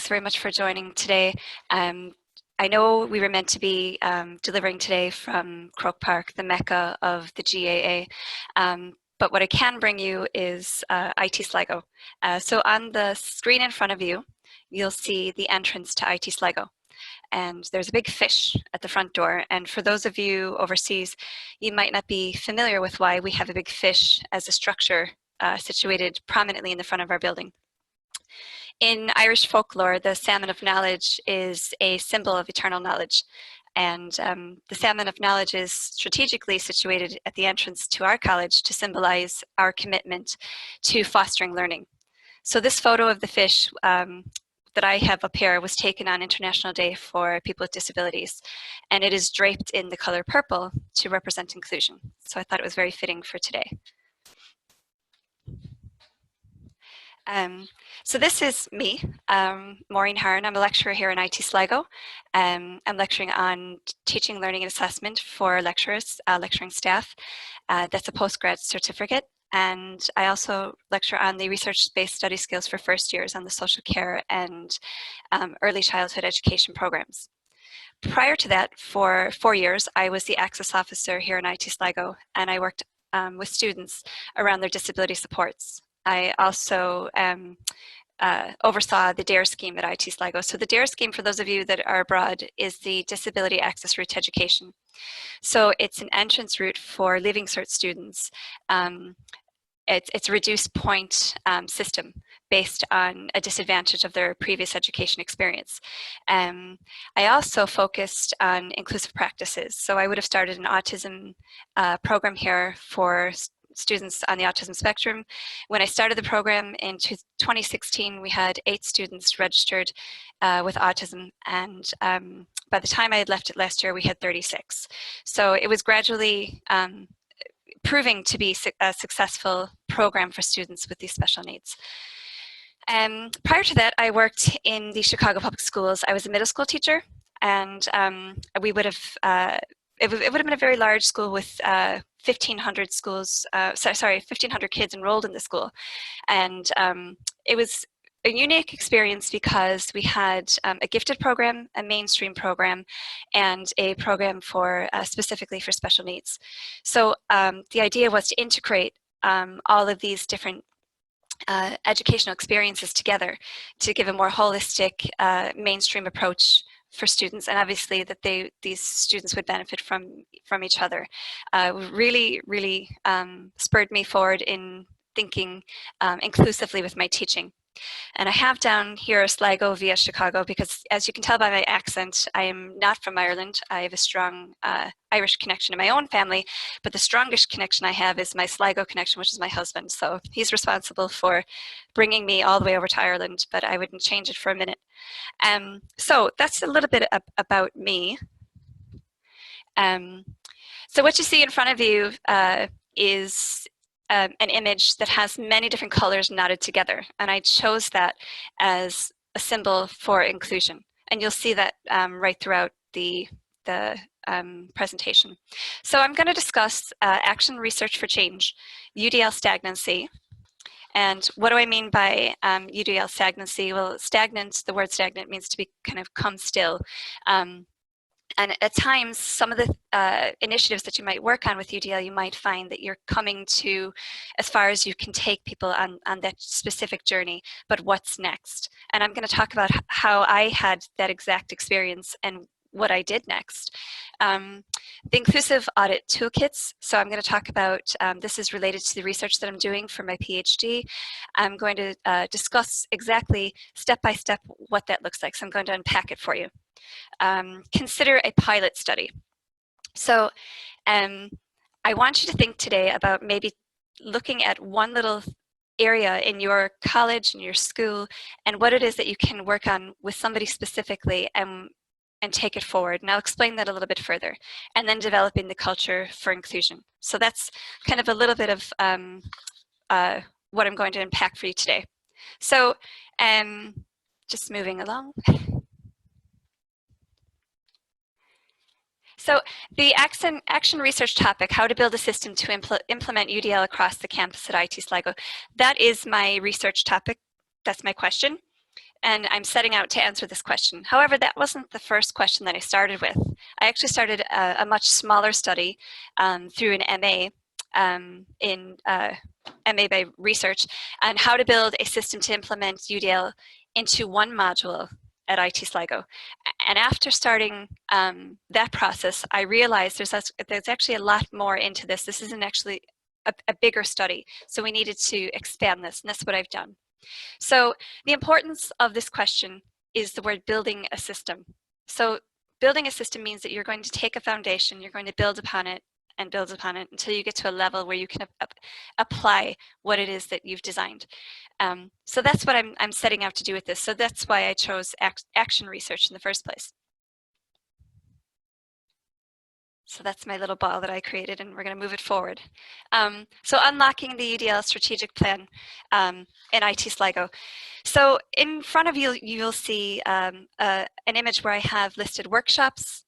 thanks very much for joining today. I know we were meant to be delivering today from Croke Park, the mecca of the GAA, but what I can bring you is IT Sligo. So on the screen in front of you, you'll see the entrance to IT Sligo. And there's a big fish at the front door. And for those of you overseas, you might not be familiar with why we have a big fish as a structure situated prominently in the front of our building. In Irish folklore, the salmon of knowledge is a symbol of eternal knowledge. And the salmon of knowledge is strategically situated at the entrance to our college to symbolize our commitment to fostering learning. So this photo of the fish that I have up here was taken on International Day for People with Disabilities, and it is draped in the color purple to represent inclusion. So I thought it was very fitting for today. So this is me, Maureen Haran. I'm a lecturer here in IT Sligo. I'm lecturing on teaching, learning, and assessment for lecturers, lecturing staff. That's a postgrad certificate. And I also lecture on the research-based study skills for first years on the social care and early childhood education programs. Prior to that, for 4 years, I was the access officer here in IT Sligo, and I worked with students around their disability supports. I also oversaw the DARE scheme at IT Sligo. So the DARE scheme, for those of you that are abroad, is the Disability Access Route to Education. So it's an entrance route for Leaving Cert students. It's a reduced point system based on a disadvantage of their previous education experience. I also focused on inclusive practices. So I would have started an autism program here for students on the autism spectrum. When I started the program in 2016, we had 8 students registered with autism, and by the time I had left it last year, we had 36. So it was gradually proving to be a successful program for students with these special needs. Prior to that, I worked in the Chicago Public Schools. I was a middle school teacher, and we would have it would have been a very large school with 1,500 schools, 1,500 kids enrolled in the school. And it was a unique experience because we had a gifted program, a mainstream program, and a program for specifically for special needs. So the idea was to integrate all of these different educational experiences together to give a more holistic mainstream approach for students, and obviously that these students would benefit from each other. Really spurred me forward in thinking inclusively with my teaching. And I have down here Sligo via Chicago because, as you can tell by my accent, I am not from Ireland. I have a strong Irish connection in my own family, but the strongest connection I have is my Sligo connection, which is my husband. So he's responsible for bringing me all the way over to Ireland, but I wouldn't change it for a minute. So that's a little bit about me. So what you see in front of you is an image that has many different colors knotted together, and I chose that as a symbol for inclusion, and you'll see that right throughout the presentation. So I'm going to discuss action research for change, UDL stagnancy. And what do I mean by UDL stagnancy? Well, stagnant, the word stagnant means to be kind of come still. And at times, some of the initiatives that you might work on with UDL, you might find that you're coming to as far as you can take people on that specific journey, but what's next? And I'm going to talk about how I had that exact experience and what I did next. The inclusive audit toolkits. So I'm going to talk about, this is related to the research that I'm doing for my PhD. I'm going to discuss exactly step by step what that looks like. So I'm going to unpack it for you. Consider a pilot study. So I want you to think today about maybe looking at one little area in your college, in your school, and what it is that you can work on with somebody specifically and take it forward. And I'll explain that a little bit further. And then developing the culture for inclusion. So that's kind of a little bit of what I'm going to unpack for you today. So just moving along. So the action research topic, how to build a system to implement UDL across the campus at IT Sligo, that is my research topic. That's my question. and I'm setting out to answer this question. However, that wasn't the first question that I started with. I actually started a much smaller study through an MA in MA by research on how to build a system to implement UDL into one module at IT Sligo. And after starting that process, I realized there's actually a lot more into this. This isn't actually a bigger study, so we needed to expand this, and that's what I've done. So the importance of this question is the word building a system. So building a system means that you're going to take a foundation, you're going to build upon it and build upon it until you get to a level where you can apply what it is that you've designed. So that's what I'm setting out to do with this. So that's why I chose action research in the first place. So that's my little ball that I created, and we're going to move it forward. So unlocking the UDL strategic plan in IT Sligo. So in front of you, you'll see an image where I have listed workshops,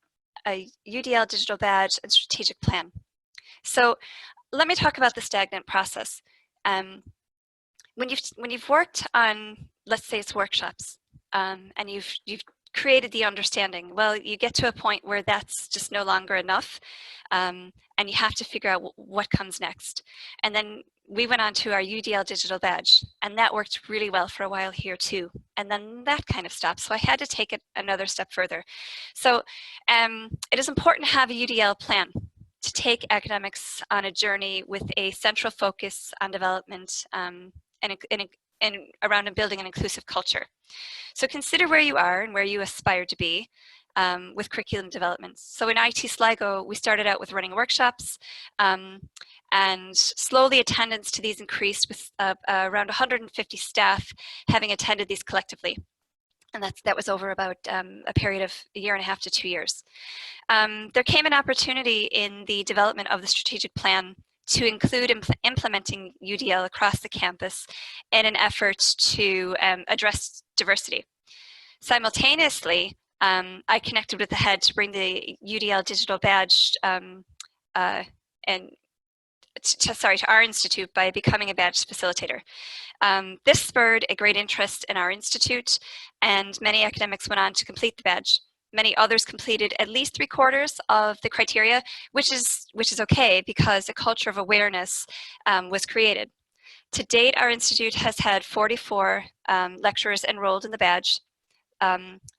a UDL digital badge, and strategic plan. So let me talk about the stagnant process. When you've worked on, let's say it's workshops, and you've created the understanding, well, you get to a point where that's just no longer enough, and you have to figure out what comes next. And then we went on to our UDL digital badge, and that worked really well for a while here too. And then that kind of stopped, so I had to take it another step further. So it is important to have a UDL plan to take academics on a journey with a central focus on development and around building an inclusive culture. So consider where you are and where you aspire to be with curriculum development. So in IT Sligo, we started out with running workshops, and slowly attendance to these increased with around 150 staff having attended these collectively. And that was over about a period of a year and a half to 2 years. There came an opportunity in the development of the strategic plan to include implementing UDL across the campus in an effort to address diversity. Simultaneously, I connected with the head to bring the UDL digital badge to our institute by becoming a badge facilitator. This spurred a great interest in our institute, and many academics went on to complete the badge. Many others completed at least 3/4 of the criteria, which is okay because a culture of awareness was created. To date, our institute has had 44 lecturers enrolled in the badge.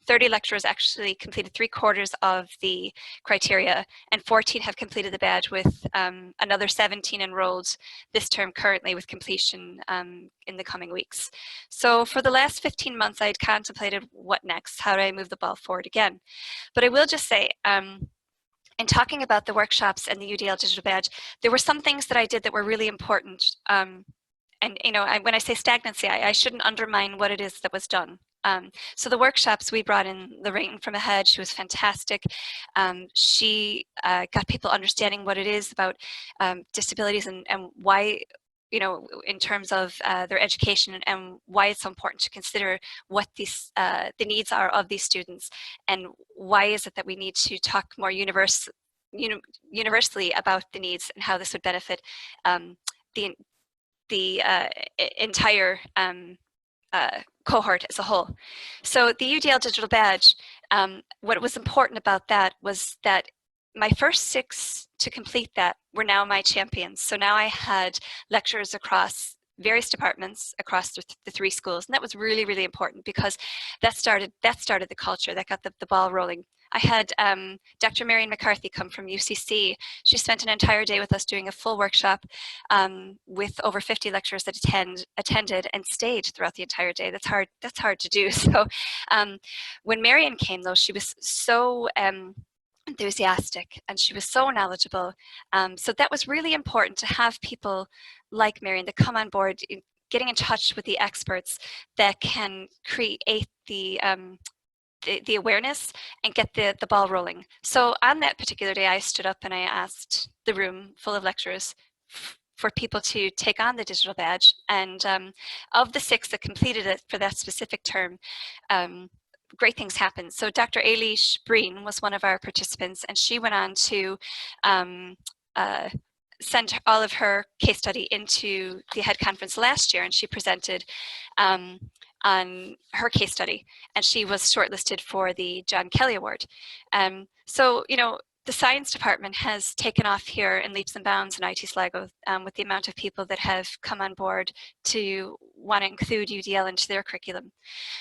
30 lecturers actually completed 3/4 of the criteria, and 14 have completed the badge, with another 17 enrolled this term currently, with completion in the coming weeks. So for the last 15 months, I had contemplated what next, how do I move the ball forward again? But I will just say, in talking about the workshops and the UDL digital badge, there were some things that I did that were really important. And when I say stagnancy, I shouldn't undermine what it is that was done. So the workshops, we brought in Lorraine from ahead. She was fantastic. She got people understanding what it is about disabilities and why, in terms of their education, and why it's so important to consider what these the needs are of these students, and why is it that we need to talk more universally about the needs and how this would benefit the entire cohort as a whole. So the UDL digital badge, what was important about that was that my first 6 to complete that were now my champions. So now I had lecturers across various departments across the 3 schools, and that was really, really important because that started the culture, that got the ball rolling. I had Dr. Maureen McCarthy come from UCC. She spent an entire day with us doing a full workshop with over 50 lecturers that attended and stayed throughout the entire day. That's hard to do. So when Marion came, though, she was so enthusiastic and she was so knowledgeable. So that was really important to have people like Marion that come on board, getting in touch with the experts that can create the awareness and get the ball rolling. So on that particular day, I stood up and I asked the room full of lecturers for people to take on the digital badge. And of the 6 that completed it for that specific term, great things happened. So Dr. Ailish Breen was one of our participants, and she went on to send all of her case study into the head conference last year, and she presented on on her case study, and she was shortlisted for the John Kelly Award. So, you know, the science department has taken off here in leaps and bounds in IT Sligo with the amount of people that have come on board to want to include UDL into their curriculum.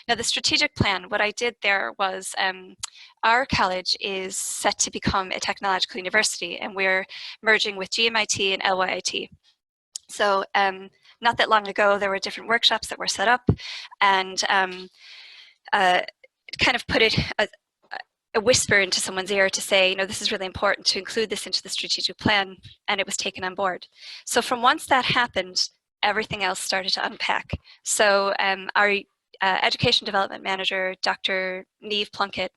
Now, the strategic plan, what I did there was our college is set to become a technological university, and we're merging with GMIT and LYIT. So not that long ago, there were different workshops that were set up, and kind of put it a whisper into someone's ear to say, you know, this is really important to include this into the strategic plan, and it was taken on board. So from once that happened, everything else started to unpack. So our education development manager, Dr. Neve Plunkett,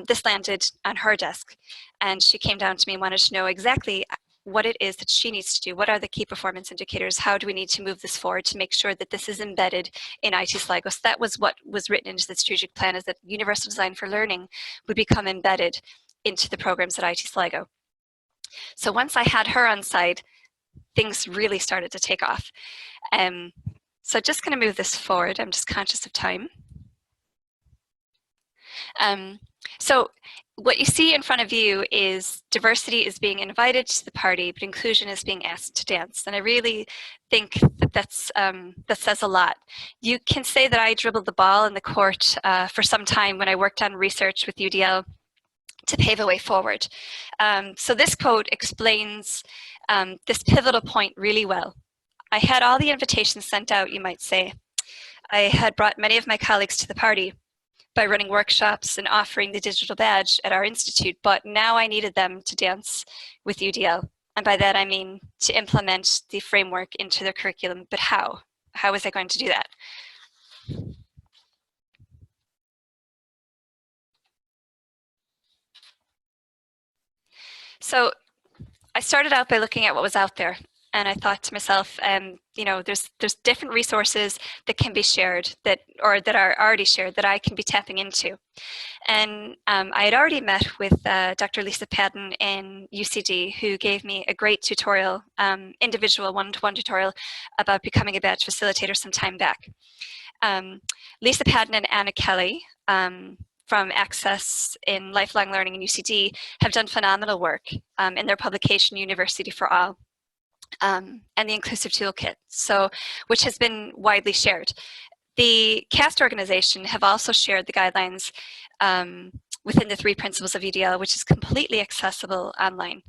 this landed on her desk, and she came down to me and wanted to know exactly what it is that she needs to do. What are the key performance indicators? How do we need to move this forward to make sure that this is embedded in IT Sligo? So that was what was written into the strategic plan, is that universal design for learning would become embedded into the programs at IT Sligo. So once I had her on side, things really started to take off. So just going to move this forward. I'm just conscious of time. So what you see in front of you is diversity is being invited to the party, but inclusion is being asked to dance. And I really think that that says a lot. You can say that I dribbled the ball in the court for some time when I worked on research with UDL to pave a way forward. So this quote explains this pivotal point really well. I had all the invitations sent out, you might say. I had brought many of my colleagues to the party by running workshops and offering the digital badge at our institute, but now I needed them to dance with UDL. And by that I mean to implement the framework into their curriculum, but how? How was I going to do that? So I started out by looking at what was out there. And I thought to myself, you know, there's different resources that can be shared that are already shared that I can be tapping into. And I had already met with Dr. Lisa Padden in UCD, who gave me a great tutorial, individual one-to-one tutorial about becoming a badge facilitator some time back. Lisa Padden and Anna Kelly from Access in Lifelong Learning in UCD have done phenomenal work in their publication University for All. And the Inclusive Toolkit, which has been widely shared. The CAST organization have also shared the guidelines within the 3 principles of UDL, which is completely accessible online.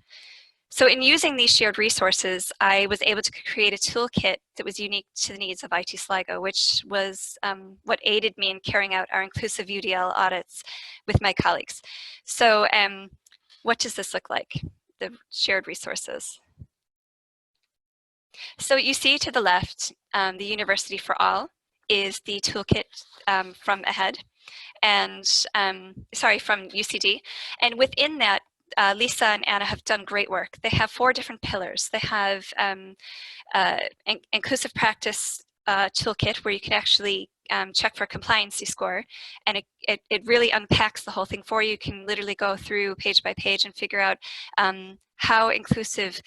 So in using these shared resources, I was able to create a toolkit that was unique to the needs of IT Sligo, which was what aided me in carrying out our inclusive UDL audits with my colleagues. So what does this look like, the shared resources? So you see to the left, the University for All is the toolkit from AHEAD, and from UCD. And within that, Lisa and Anna have done great work. They have 4 different pillars. They have inclusive practice toolkit, where you can actually check for a compliancy score, and it really unpacks the whole thing for you. You can literally go through page by page and figure out how inclusive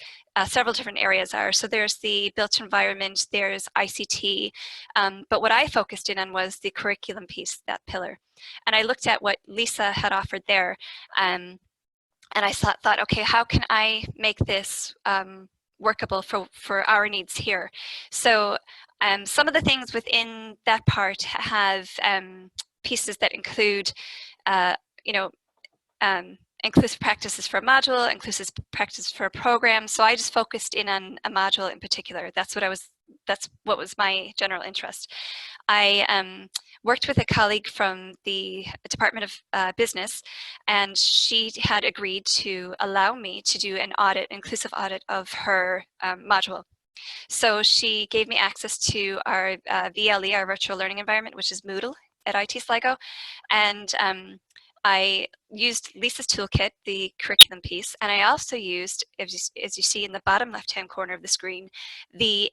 several different areas are. So there's the built environment, there's ICT, but what I focused in on was the curriculum piece, that pillar. And I looked at what Lisa had offered there, and I thought, okay, how can I make this workable for our needs here? So some of the things within that part have pieces that include, inclusive practices for a module, inclusive practices for a program. So I just focused in on a module in particular. That's what was my general interest. I worked with a colleague from the Department of Business, and she had agreed to allow me to do an audit, inclusive audit of her module. So she gave me access to our VLE, our virtual learning environment, which is Moodle at IT Sligo, and I used Lisa's toolkit, the curriculum piece, and I also used, as you see in the bottom left-hand corner of the screen, the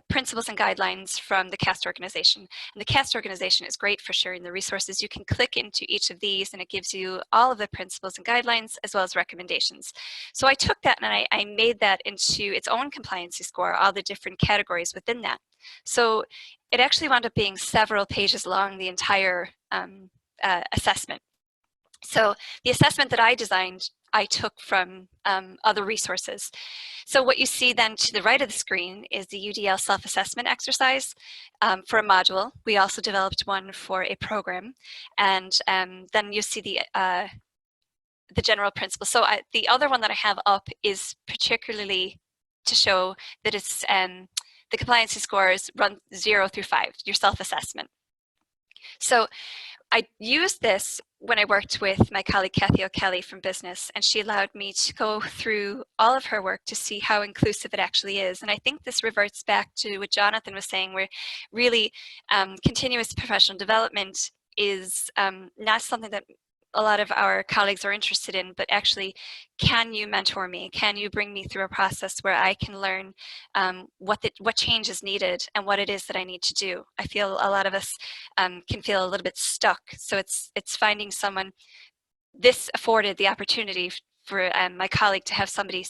principles and guidelines from the CAST organization. And the CAST organization is great for sharing the resources. You can click into each of these and it gives you all of the principles and guidelines as well as recommendations. So I took that and I made that into its own compliancy score, all the different categories within that. So it actually wound up being several pages long, the entire assessment. So the assessment that I designed, I took from other resources. So what you see then to the right of the screen is the UDL self-assessment exercise for a module. We also developed one for a program. And then you see the general principle. So the other one that I have up is particularly to show that it's the compliancy scores run 0 through 5, your self-assessment. So I used this when I worked with my colleague Kathy O'Kelly from business, and she allowed me to go through all of her work to see how inclusive it actually is. And I think this reverts back to what Jonathan was saying, where really continuous professional development is not something that a lot of our colleagues are interested in, but actually, can you mentor me? Can you bring me through a process where I can learn what change is needed and what it is that I need to do? I feel a lot of us can feel a little bit stuck. So it's finding someone. This afforded the opportunity for my colleague to have somebody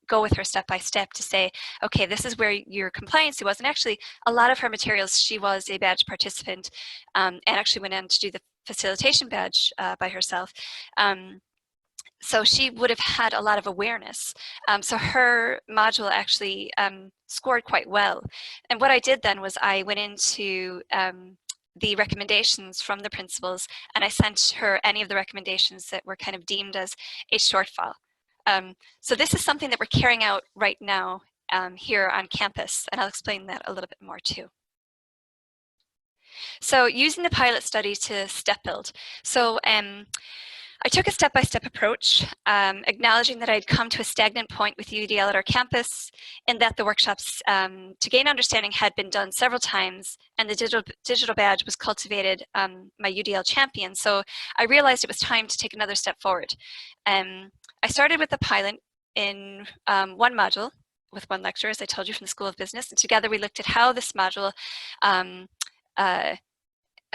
go with her step by step to say, okay, this is where your compliancy was. And actually, a lot of her materials, she was a badge participant and actually went on to do the facilitation badge by herself. So she would have had a lot of awareness. So her module actually scored quite well. And what I did then was I went into the recommendations from the principals, and I sent her any of the recommendations that were kind of deemed as a shortfall. So this is something that we're carrying out right now here on campus, and I'll explain that a little bit more too. So using the pilot study to step build. So I took a step-by-step approach, acknowledging that I'd come to a stagnant point with UDL at our campus, and that the workshops to gain understanding had been done several times, and the digital badge was cultivated my UDL champion. So I realized it was time to take another step forward. I started with the pilot in one module with one lecturer, as I told you, from the School of Business, and together we looked at how this module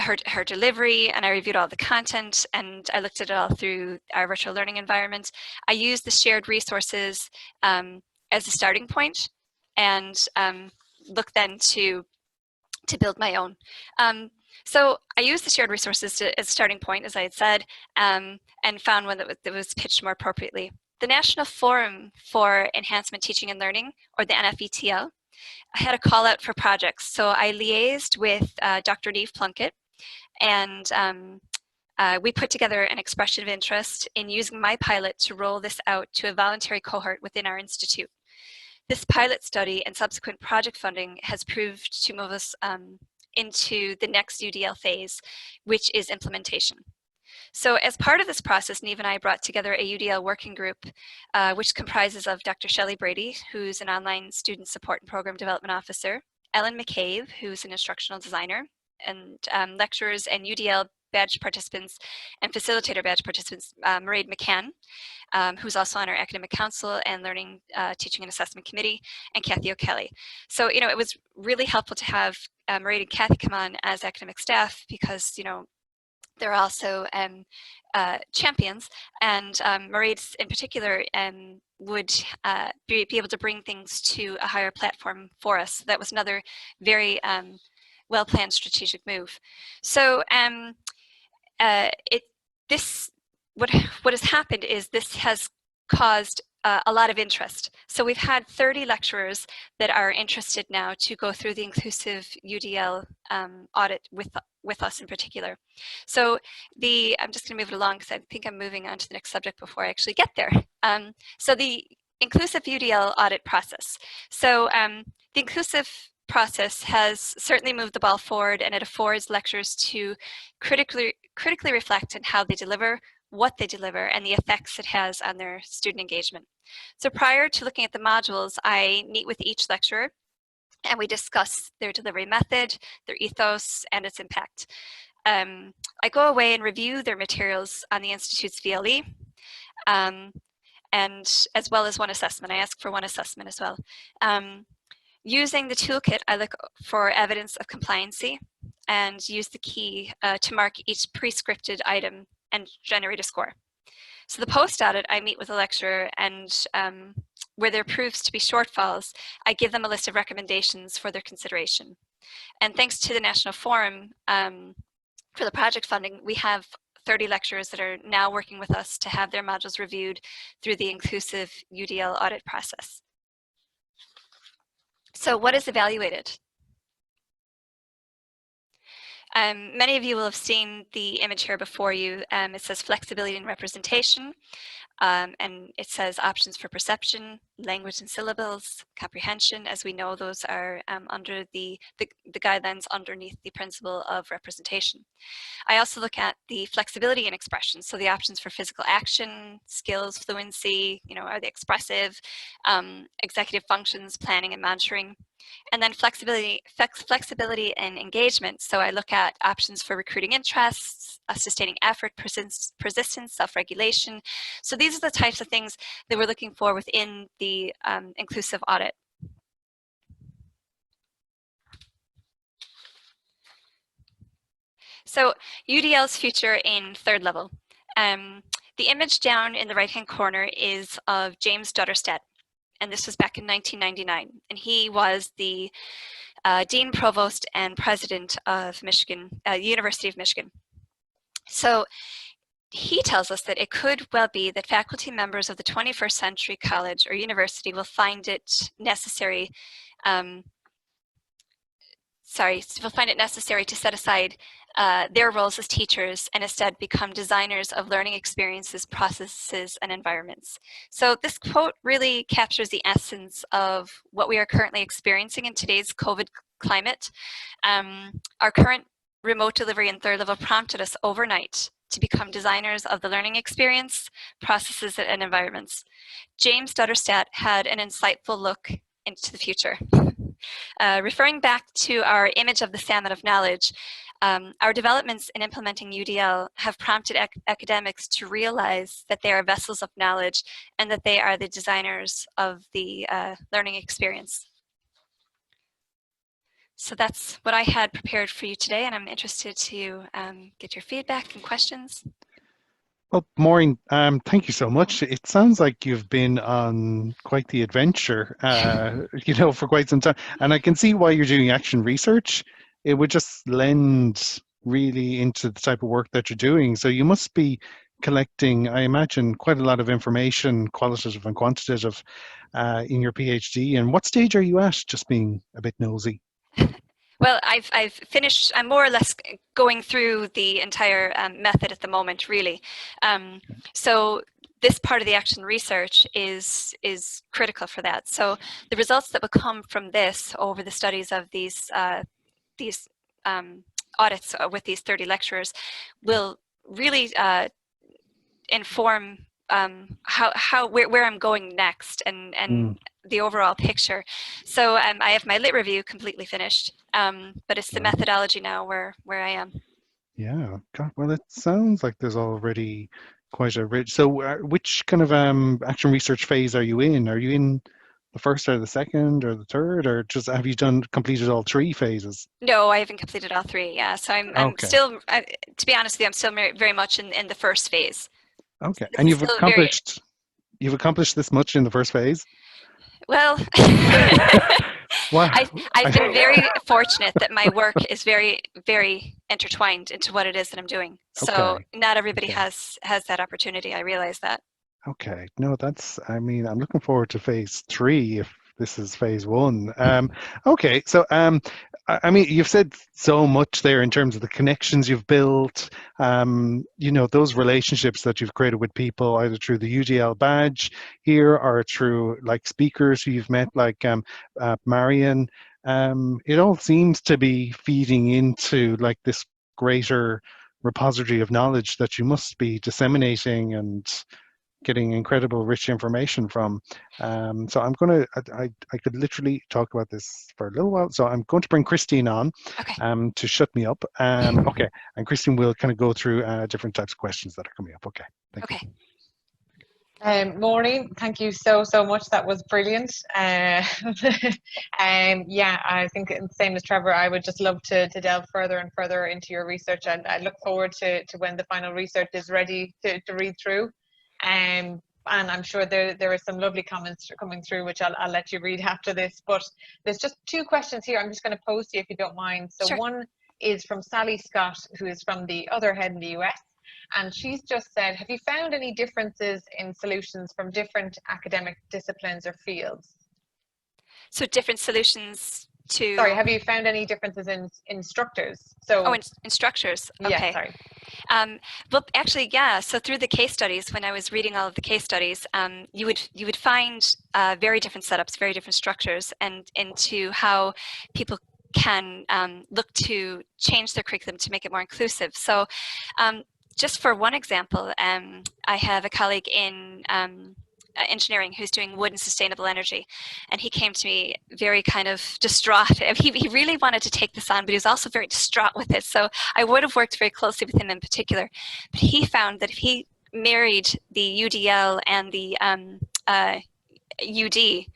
her delivery, and I reviewed all the content, and I looked at it all through our virtual learning environment. I used the shared resources as a starting point, and looked then to build my own. So I used the shared resources as a starting point, as I had said, and found one that was pitched more appropriately. The National Forum for Enhancement Teaching and Learning, or the NFETL, I had a call out for projects. So I liaised with Dr. Neve Plunkett, and we put together an expression of interest in using my pilot to roll this out to a voluntary cohort within our institute. This pilot study and subsequent project funding has proved to move us into the next UDL phase, which is implementation. So as part of this process, Neve and I brought together a UDL working group, which comprises of Dr. Shelley Brady, who's an online student support and program development officer, Ellen McCabe, who's an instructional designer, and lecturers and UDL badge participants and facilitator badge participants, Maureen Haran, who's also on our academic council and learning, teaching and assessment committee, and Kathy O'Kelly. So, it was really helpful to have Maureen and Kathy come on as academic staff because, they're also champions, and Maureen's in particular would be able to bring things to a higher platform for us. So that was another very well-planned strategic move. So what has happened is this has caused a lot of interest. So we've had 30 lecturers that are interested now to go through the inclusive UDL audit with us in particular. So I'm just going to move it along because I think I'm moving on to the next subject before I actually get there. So the inclusive UDL audit process. So the inclusive process has certainly moved the ball forward, and it affords lecturers to critically reflect on how they deliver, what they deliver, and the effects it has on their student engagement. So prior to looking at the modules, I meet with each lecturer and we discuss their delivery method, their ethos, and its impact. I go away and review their materials on the Institute's VLE, and as well as one assessment. I ask for one assessment as well. Using the toolkit, I look for evidence of compliancy and use the key to mark each pre-scripted item and generate a score. So the post-audit, I meet with a lecturer, and where there proves to be shortfalls, I give them a list of recommendations for their consideration. And thanks to the National Forum for the project funding, we have 30 lecturers that are now working with us to have their modules reviewed through the inclusive UDL audit process. So what is evaluated? Many of you will have seen the image here before you. It says flexibility and representation, and it says options for perception, language and syllables, comprehension. As we know, those are under the guidelines underneath the principle of representation. I also look at the flexibility in expression, so the options for physical action, skills, fluency, are they expressive, executive functions, planning and monitoring. And then flexibility and engagement. So I look at options for recruiting interests, sustaining effort, persistence, self-regulation. So these are the types of things that we're looking for within the inclusive audit. So UDL's future in third level. The image down in the right-hand corner is of James Dutterstedt. And this was back in 1999. And he was the Dean, Provost, and President of Michigan, University of Michigan. So he tells us that it could well be that faculty members of the 21st century college or university will find it necessary, will find it necessary to set aside their roles as teachers and instead become designers of learning experiences, processes, and environments. So this quote really captures the essence of what we are currently experiencing in today's COVID climate. Our current remote delivery in third level prompted us overnight to become designers of the learning experience, processes, and environments. James Dutterstedt had an insightful look into the future. Referring back to our image of the salmon of knowledge, our developments in implementing UDL have prompted academics to realize that they are vessels of knowledge and that they are the designers of the learning experience. So that's what I had prepared for you today, and I'm interested to get your feedback and questions. Well, Maureen, thank you so much. It sounds like you've been on quite the adventure, for quite some time. And I can see why you're doing action research. It would just lend really into the type of work that you're doing. So you must be collecting, I imagine, quite a lot of information, qualitative and quantitative, in your PhD. And what stage are you at? Just being a bit nosy. Well, I've finished. I'm more or less going through the entire method at the moment, really. So this part of the action research is critical for that. So the results that will come from this over the studies of these audits with these 30 lecturers will really inform where I'm going next and the overall picture. So I have my lit review completely finished, but it's the methodology now where I am. Yeah, God, well, it sounds like there's already quite a rich. So, which kind of action research phase are you in? Are you in the first or the second or the third, or just have you completed all three phases? No, I haven't completed all three. Yeah, so I'm still, to be honest with you, I'm still very much in the first phase. Okay, So and you've accomplished this much in the first phase? Well, Wow. I've been very fortunate that my work is very, very intertwined into what it is that I'm doing. So not everybody has that opportunity. I realize that. Okay, no, I mean, I'm looking forward to phase 3 if this is phase 1. Okay, so I mean, you've said so much there in terms of the connections you've built, those relationships that you've created with people, either through the UDL badge here or through like speakers who you've met, like Marion. It all seems to be feeding into like this greater repository of knowledge that you must be disseminating and getting incredible rich information from. So I'm going to, I could literally talk about this for a little while. So I'm going to bring Christine on to shut me up. Okay, and Christine will kind of go through different types of questions that are coming up. Okay, thank you. Maureen, thank you so much. That was brilliant. Yeah, I think same as Trevor, I would just love to delve further and further into your research, and I look forward to when the final research is ready to read through. And I'm sure there are some lovely comments coming through, which I'll let you read after this. But there's just two questions here I'm just going to pose to you if you don't mind. So Sure. one is from Sally Scott, who is from the other head in the US. And she's just said, have you found any differences in solutions from different academic disciplines or fields? So different solutions to... Sorry, have you found any differences in instructors? So, oh, in structures. Okay. Yeah, sorry. Well, actually, yeah. So through the case studies, when I was reading all of the case studies, you would find very different setups, very different structures, and into how people can look to change their curriculum to make it more inclusive. So just for one example, I have a colleague in engineering who's doing wood and sustainable energy, and he came to me very kind of distraught. He really wanted to take this on, but he was also very distraught with it. So I would have worked very closely with him in particular, but he found that if he married the UDL and the UD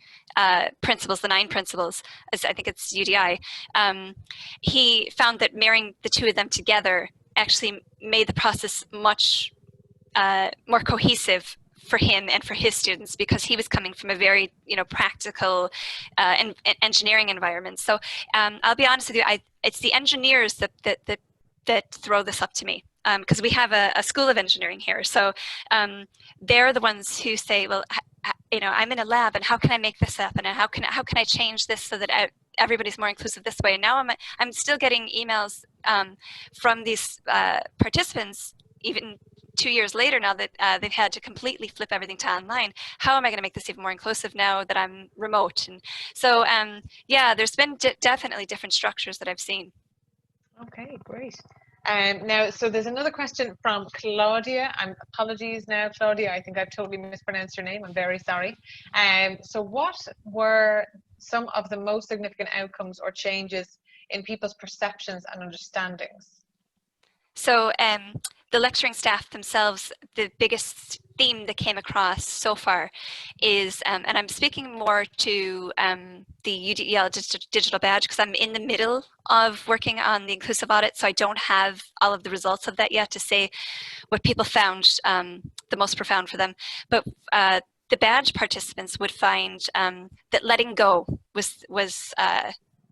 principles, the 9 principles, as I think it's UDI, he found that marrying the two of them together actually made the process much more cohesive for him and for his students, because he was coming from a very practical and engineering environment. So I'll be honest with you, it's the engineers that throw this up to me, because we have a school of engineering here. So they're the ones who say, well, I'm in a lab, and how can I make this happen, and how can I change this so that everybody's more inclusive this way? And now I'm still getting emails from these participants, even 2 years later now, that they've had to completely flip everything to online. How am I going to make this even more inclusive now that I'm remote? And so, yeah, there's been definitely different structures that I've seen. Okay, great. Now, so there's another question from Claudia. Apologies now, Claudia. I think I've totally mispronounced your name. I'm very sorry. So what were some of the most significant outcomes or changes in people's perceptions and understandings? So the lecturing staff themselves, the biggest theme that came across so far is, and I'm speaking more to the UDL digital badge, because I'm in the middle of working on the inclusive audit, so I don't have all of the results of that yet to say what people found the most profound for them. But the badge participants would find that letting go was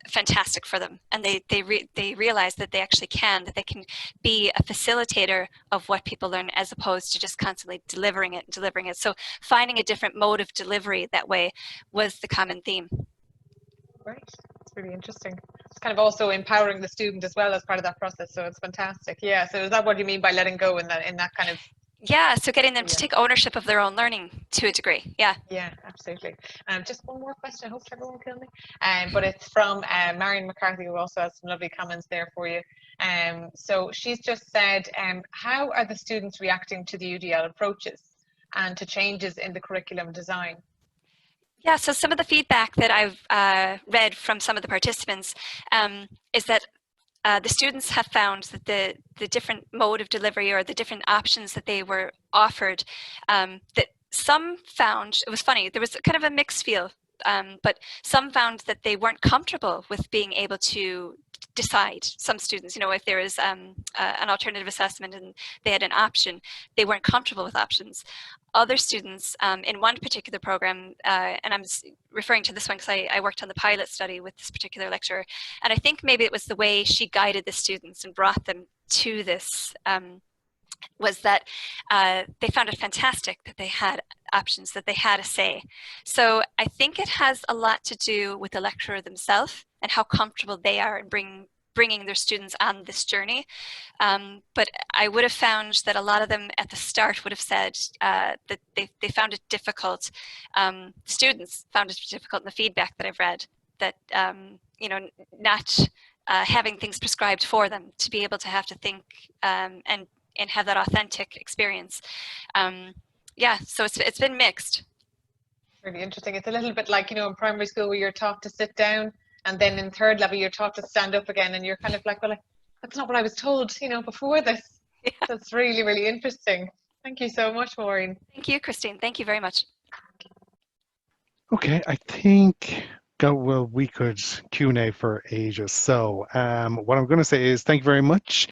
fantastic for them, and they realize that they actually that they can be a facilitator of what people learn, as opposed to just constantly delivering it. So finding a different mode of delivery that way was the common theme. Great, that's really interesting. It's kind of also empowering the student as well as part of that process, so it's fantastic. Yeah, so is that what you mean by letting go in that kind of... Yeah, so getting them to take ownership of their own learning to a degree. Yeah. Yeah, absolutely. Just one more question. I hope Trevor won't kill me. But it's from Marion McCarthy, who also has some lovely comments there for you. So she's just said, how are the students reacting to the UDL approaches and to changes in the curriculum design? Yeah, so some of the feedback that I've read from some of the participants is that the students have found that the different mode of delivery, or the different options that they were offered, that some found, it was funny, there was kind of a mixed feel, but some found that they weren't comfortable with being able to decide. Some students, if there is an alternative assessment and they had an option, they weren't comfortable with options. Other students in one particular program, and I'm referring to this one because I worked on the pilot study with this particular lecturer, and I think maybe it was the way she guided the students and brought them to this, was that they found it fantastic that they had options, that they had a say. So I think it has a lot to do with the lecturer themselves and how comfortable they are in bringing their students on this journey. But I would have found that a lot of them at the start would have said that they found it difficult. Students found it difficult in the feedback that I've read, that not having things prescribed for them, to be able to have to think and have that authentic experience. Yeah, so it's been mixed. Really interesting. It's a little bit like, in primary school where you're taught to sit down, and then in third level you're taught to stand up again, and you're kind of like, well, that's not what I was told, before this. Yeah. So it's really, really interesting. Thank you so much, Maureen. Thank you, Christine. Thank you very much. Okay, I think well we could Q&A for ages. So what I'm going to say is thank you very much.